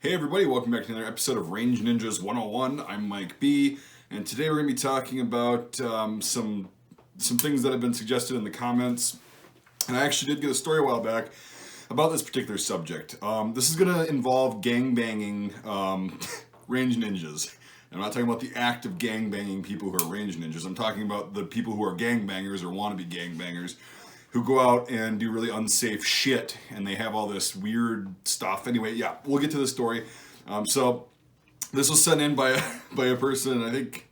Hey everybody, welcome back to another episode of Range Ninjas 101. I'm Mike B, and today we're going to be talking about some things that have been suggested in the comments. And I actually did get a story a while back about this particular subject. This is going to involve gangbanging range ninjas. And I'm not talking about the act of gangbanging people who are range ninjas. I'm talking about the people who are gangbangers or wannabe gangbangers who go out and do really unsafe shit, and they have all this weird stuff. Anyway, yeah, we'll get to the story. So this was sent in by a person, I think,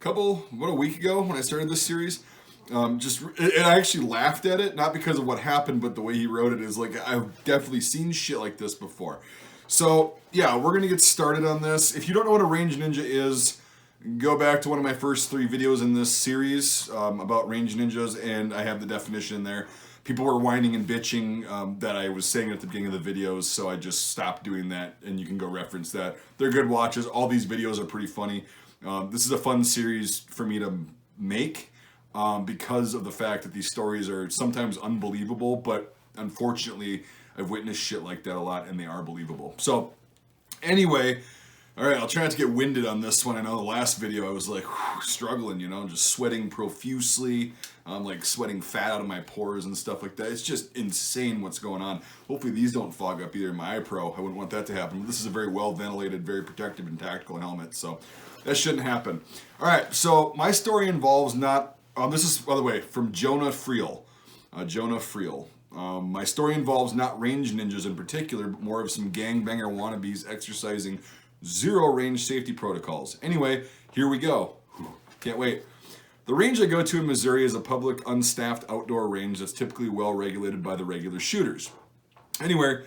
a week ago when I started this series. And I actually laughed at it, not because of what happened, but the way he wrote it is like, I've definitely seen shit like this before. So yeah, we're gonna get started on this. If you don't know what a range ninja is, go back to one of my first 3 videos in this series about range ninjas, and I have the definition in there. People were whining and bitching that I was saying at the beginning of the videos, so I just stopped doing that, and you can go reference that. They're good watches. All these videos are pretty funny. This is a fun series for me to make because of the fact that these stories are sometimes unbelievable, but unfortunately I've witnessed shit like that a lot, and they are believable. So anyway, all right, I'll try not to get winded on this one. I know the last video I was like struggling, just sweating profusely, like sweating fat out of my pores and stuff like that. It's just insane what's going on. Hopefully these don't fog up either in my iPro. I wouldn't want that to happen. But this is a very well ventilated, very protective and tactical helmet, so that shouldn't happen. All right, so my story involves not. This is, by the way, from Jonah Friel. Jonah Friel. My story involves not range ninjas in particular, but more of some gangbanger wannabes exercising zero range safety protocols. Anyway, here we go. Can't wait. The range I go to in Missouri is a public, unstaffed outdoor range that's typically well regulated by the regular shooters. Anyway,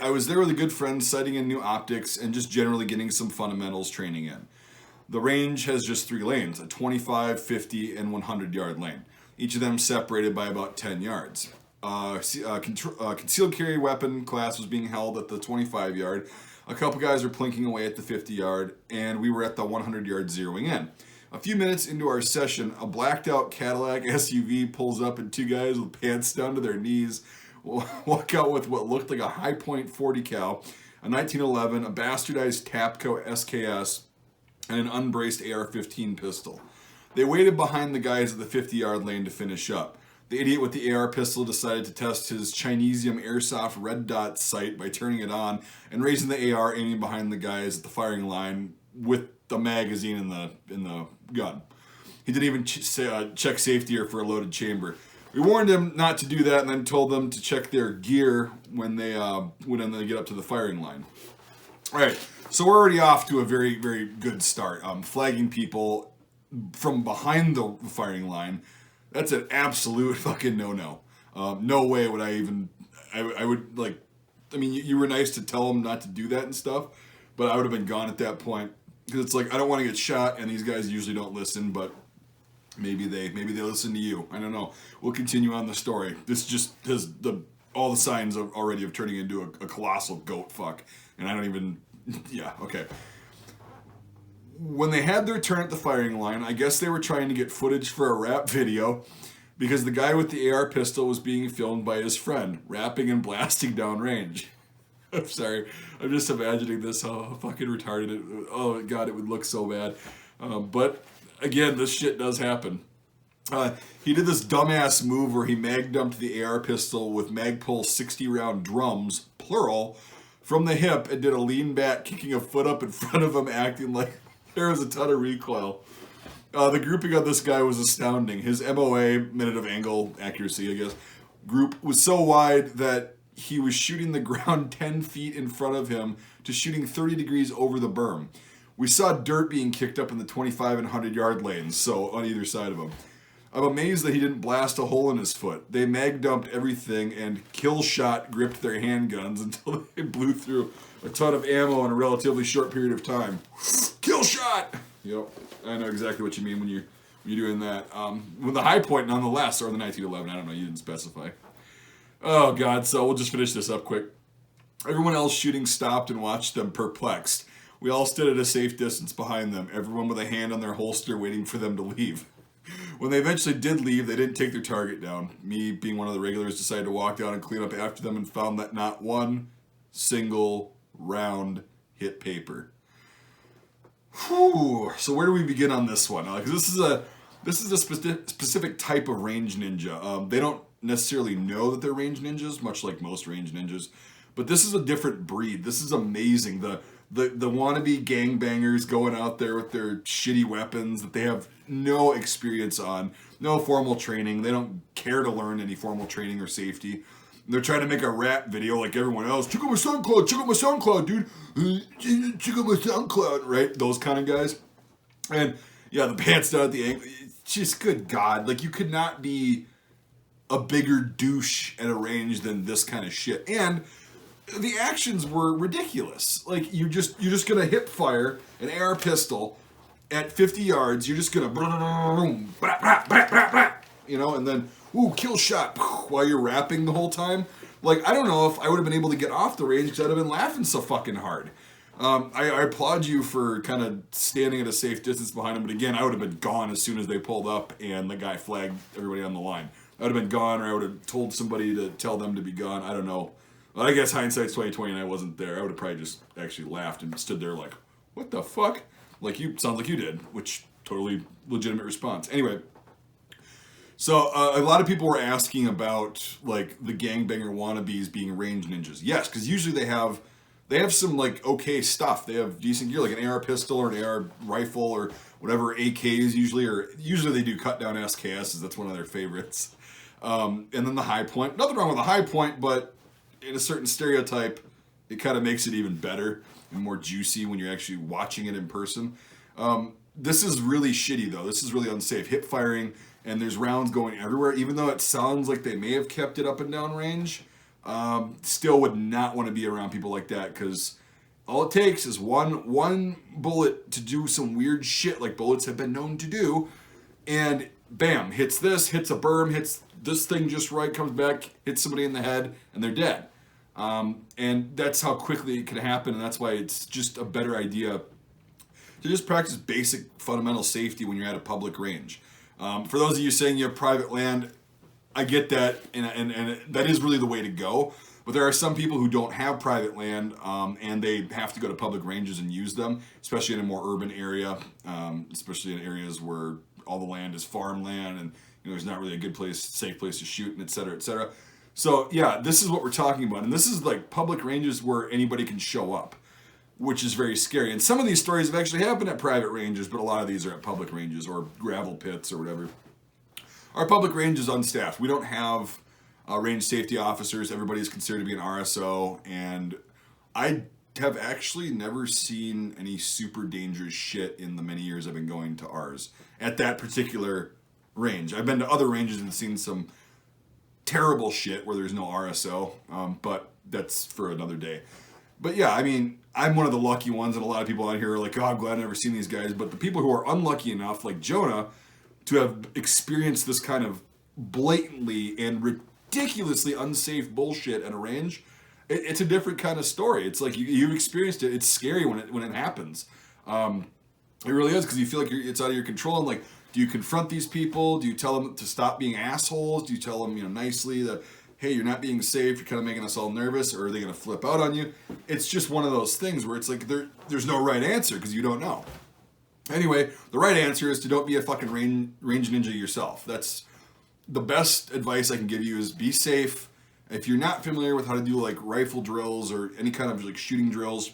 I was there with a good friend, sighting in new optics and just generally getting some fundamentals training in. The range has just 3 lanes, a 25, 50, and 100 yard lane, each of them separated by about 10 yards. Concealed carry weapon class was being held at the 25 yard. A couple guys were plinking away at the 50 yard, and we were at the 100 yard zeroing in. A few minutes into our session, a blacked out Cadillac SUV pulls up, and 2 guys with pants down to their knees walk out with what looked like a high point 40 cal, a 1911, a bastardized Tapco SKS, and an unbraced AR-15 pistol. They waited behind the guys at the 50 yard lane to finish up. The idiot with the AR pistol decided to test his Chinesium airsoft red dot sight by turning it on and raising the AR, aiming behind the guys at the firing line with the magazine in the gun. He didn't even check safety or for a loaded chamber. We warned him not to do that and then told them to check their gear when they get up to the firing line. All right, so we're already off to a very, very good start. Flagging people from behind the firing line. That's an absolute fucking no-no. No way would I even. I would like. I mean, you were nice to tell them not to do that and stuff, but I would have been gone at that point because it's like I don't want to get shot, and these guys usually don't listen, but maybe they listen to you. I don't know. We'll continue on the story. This just has all the signs already of turning into a colossal goat fuck, and I don't even. Yeah. Okay. When they had their turn at the firing line, I guess they were trying to get footage for a rap video because the guy with the AR pistol was being filmed by his friend, rapping and blasting downrange. I'm sorry, I'm just imagining this, how fucking retarded it, oh god, it would look so bad. But again, this shit does happen. He did this dumbass move where he mag dumped the AR pistol with Magpul 60 round drums, plural, from the hip and did a lean back, kicking a foot up in front of him, acting like there was a ton of recoil. The grouping on this guy was astounding. His MOA, minute of angle accuracy, I guess, group was so wide that he was shooting the ground 10 feet in front of him to shooting 30 degrees over the berm. We saw dirt being kicked up in the 25 and 100 yard lanes, so on either side of him. I'm amazed that he didn't blast a hole in his foot. They mag dumped everything and kill shot gripped their handguns until they blew through a ton of ammo in a relatively short period of time. Kill shot! Yep, I know exactly what you mean when you're doing that. With the high point nonetheless, or the 1911, I don't know, you didn't specify. Oh god, so we'll just finish this up quick. Everyone else shooting stopped and watched them perplexed. We all stood at a safe distance behind them, everyone with a hand on their holster waiting for them to leave. When they eventually did leave, they didn't take their target down. Me, being one of the regulars, decided to walk down and clean up after them and found that not one single round hit paper. Whew. So where do we begin on this one? Because this is a specific type of range ninja. They don't necessarily know that they're range ninjas, much like most range ninjas, but this is a different breed. This is amazing. The wannabe gangbangers going out there with their shitty weapons that they have no experience on, no formal training. They don't care to learn any formal training or safety. They're trying to make a rap video like everyone else. Check out my SoundCloud, dude. Check out my SoundCloud, right? Those kind of guys. And yeah, the pants down at the ankle. Just good God. Like, you could not be a bigger douche at a range than this kind of shit. And the actions were ridiculous. Like, you're just gonna hip fire an AR pistol at 50 yards. You're just gonna boom, you know, and then kill shot while you're rapping the whole time. Like, I don't know if I would have been able to get off the range because I'd have been laughing so fucking hard. I applaud you for kind of standing at a safe distance behind him, but again, I would have been gone as soon as they pulled up and the guy flagged everybody on the line. I would have been gone, or I would have told somebody to tell them to be gone. I don't know. Well, I guess hindsight's 20/20, and I wasn't there. I would have probably just actually laughed and stood there like, "What the fuck?" Sounds like you did, which totally legitimate response. Anyway, so a lot of people were asking about like the gangbanger wannabes being range ninjas. Yes, because usually they have some like okay stuff. They have decent gear, like an AR pistol or an AR rifle or whatever, AKs usually, or usually they do cut down SKSs. That's one of their favorites. And then the high point. Nothing wrong with the high point, but in a certain stereotype, it kind of makes it even better and more juicy when you're actually watching it in person. This is really shitty though. This is really unsafe. Hip firing, and there's rounds going everywhere. Even though it sounds like they may have kept it up and down range, still would not want to be around people like that, because all it takes is one bullet to do some weird shit like bullets have been known to do, and bam, hits a berm, hits this thing just right, comes back, hits somebody in the head, and they're dead. And that's how quickly it can happen, and that's why it's just a better idea to just practice basic fundamental safety when you're at a public range. For those of you saying you have private land, I get that, and that is really the way to go. But there are some people who don't have private land, and they have to go to public ranges and use them, especially in a more urban area, especially in areas where all the land is farmland, and there's not really a good place, safe place to shoot, and et cetera, et cetera. So yeah, this is what we're talking about, and this is like public ranges where anybody can show up, which is very scary. And some of these stories have actually happened at private ranges, but a lot of these are at public ranges or gravel pits or whatever. Our public range is unstaffed. We don't have range safety officers. Everybody is considered to be an RSO, and I have actually never seen any super dangerous shit in the many years I've been going to ours at that particular range. I've been to other ranges and seen some terrible shit where there's no RSO, but that's for another day. But yeah, I mean, I'm one of the lucky ones, and a lot of people out here are like, oh, I'm glad I've never seen these guys. But the people who are unlucky enough, like Jonah, to have experienced this kind of blatantly and ridiculously unsafe bullshit at a range, it's a different kind of story. It's like you've experienced it. It's scary when it happens. It really is, because you feel like it's out of your control. And like, do you confront these people? Do you tell them to stop being assholes? Do you tell them, nicely that, hey, you're not being safe, you're kind of making us all nervous, or are they going to flip out on you? It's just one of those things where it's like there's no right answer because you don't know. Anyway, the right answer is to don't be a fucking range ninja yourself. That's the best advice I can give you, is be safe. If you're not familiar with how to do like rifle drills or any kind of like shooting drills,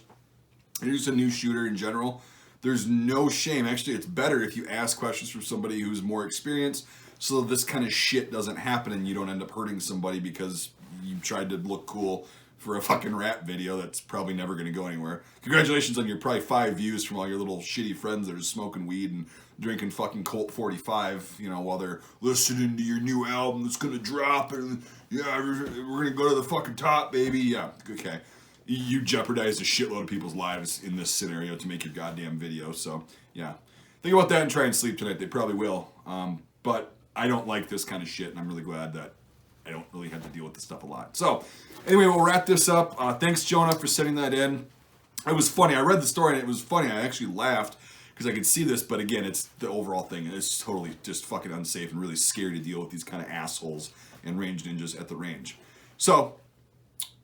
you're just a new shooter in general, there's no shame. Actually, it's better if you ask questions from somebody who's more experienced, so this kind of shit doesn't happen and you don't end up hurting somebody because you tried to look cool for a fucking rap video that's probably never going to go anywhere. Congratulations on your probably 5 views from all your little shitty friends that are smoking weed and drinking fucking Colt 45, while they're listening to your new album that's going to drop, and yeah, we're going to go to the fucking top, baby. Yeah, okay. You jeopardized a shitload of people's lives in this scenario to make your goddamn video, so yeah. Think about that and try and sleep tonight. They probably will. But I don't like this kind of shit, and I'm really glad that I don't really have to deal with this stuff a lot. So, anyway, we'll wrap this up. Thanks, Jonah, for sending that in. It was funny. I read the story, and it was funny. I actually laughed because I could see this, but again, it's the overall thing. It's totally just fucking unsafe and really scary to deal with these kind of assholes and range ninjas at the range. So,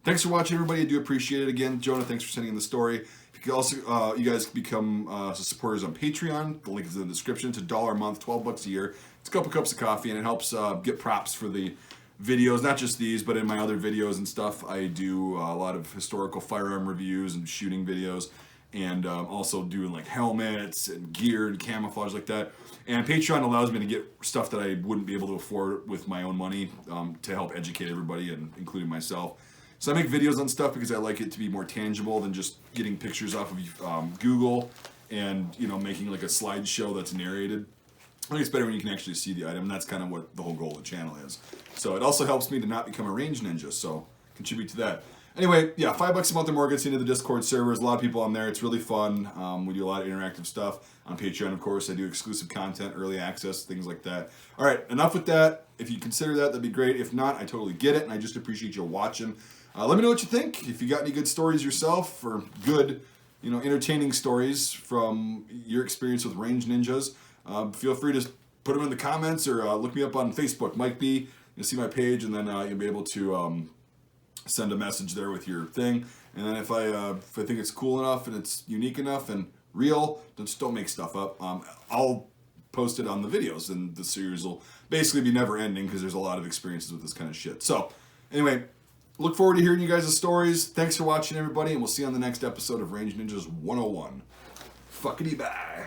Thanks for watching, everybody. I do appreciate it. Again, Jonah, thanks for sending in the story. You can also, you guys can become supporters on Patreon. The link is in the description. It's $1 a month, $12 a year. It's a couple cups of coffee, and it helps get props for the videos, not just these, but in my other videos and stuff. I do a lot of historical firearm reviews and shooting videos, and also doing like helmets and gear and camouflage like that. And Patreon allows me to get stuff that I wouldn't be able to afford with my own money to help educate everybody, and including myself. So I make videos on stuff because I like it to be more tangible than just getting pictures off of Google and, you know, making like a slideshow that's narrated. I think it's better when you can actually see the item, and that's kind of what the whole goal of the channel is. So it also helps me to not become a range ninja, so contribute to that. Anyway, yeah, $5 a month or more gets you into the Discord servers. A lot of people on there. It's really fun. We do a lot of interactive stuff. On Patreon, of course, I do exclusive content, early access, things like that. All right, enough with that. If you consider that, that'd be great. If not, I totally get it, and I just appreciate you watching. Let me know what you think. If you got any good stories yourself, or good, you know, entertaining stories from your experience with range ninjas, feel free to put them in the comments, or look me up on Facebook, Mike B. You'll see my page, and then you'll be able to send a message there with your thing. And then if I think it's cool enough and it's unique enough and real, just don't make stuff up. I'll post it on the videos, and the series will basically be never ending because there's a lot of experiences with this kind of shit. So anyway, look forward to hearing you guys' stories. Thanks for watching, everybody, and we'll see you on the next episode of Range Ninjas 101. Fuckity bye.